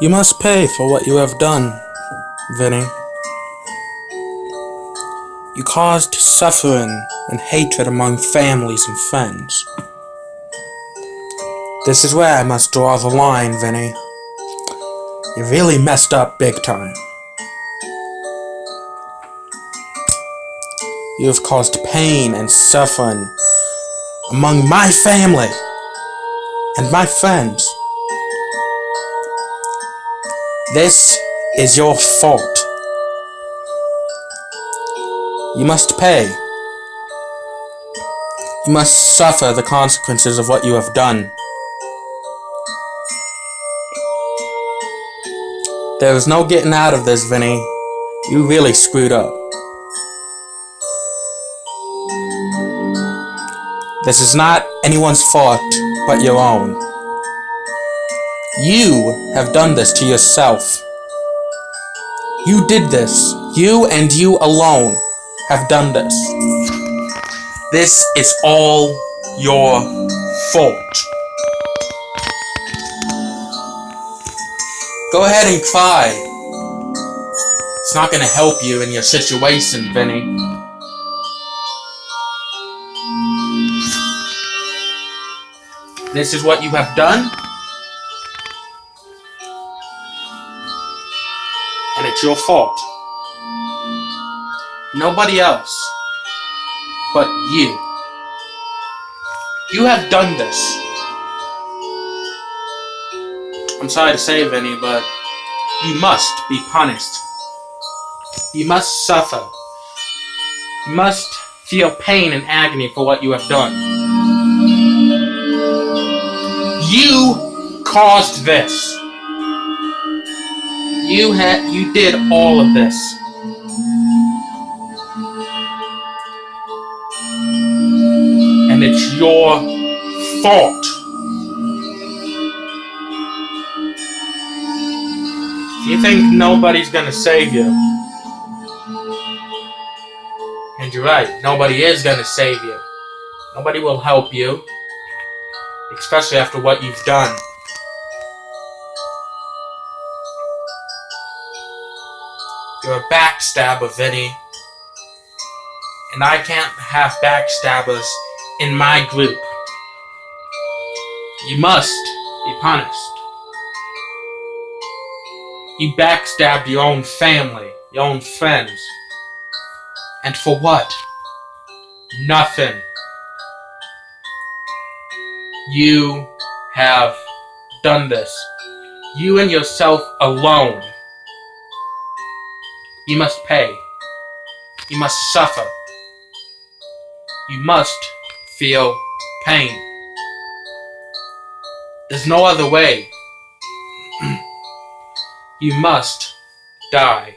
You must pay for what you have done, Vinny. You caused suffering and hatred among families and friends. This is where I must draw the line, Vinny. You really messed up big time. You have caused pain and suffering among my family and my friends. This is your fault. You must pay. You must suffer the consequences of what you have done. There is no getting out of this, Vinny. You really screwed up. This is not anyone's fault but your own. You have done this to yourself. You did this. You and you alone have done this. This is all your fault. Go ahead and cry. It's not gonna help you in your situation, Vinny. This is what you have done. And it's your fault. Nobody else but you. You have done this. I'm sorry to say, Vinny, but you must be punished. You must suffer. You must feel pain and agony for what you have done. You caused this. You did all of this. And it's your fault. You think nobody's gonna save you. And you're right, nobody is gonna save you. Nobody will help you. Especially after what you've done. You're a backstabber, Vinny. And I can't have backstabbers in my group. You must be punished. You backstabbed your own family, your own friends. And for what? Nothing. You have done this. You and yourself alone. You must pay. You must suffer. You must feel pain. There's no other way. You must die.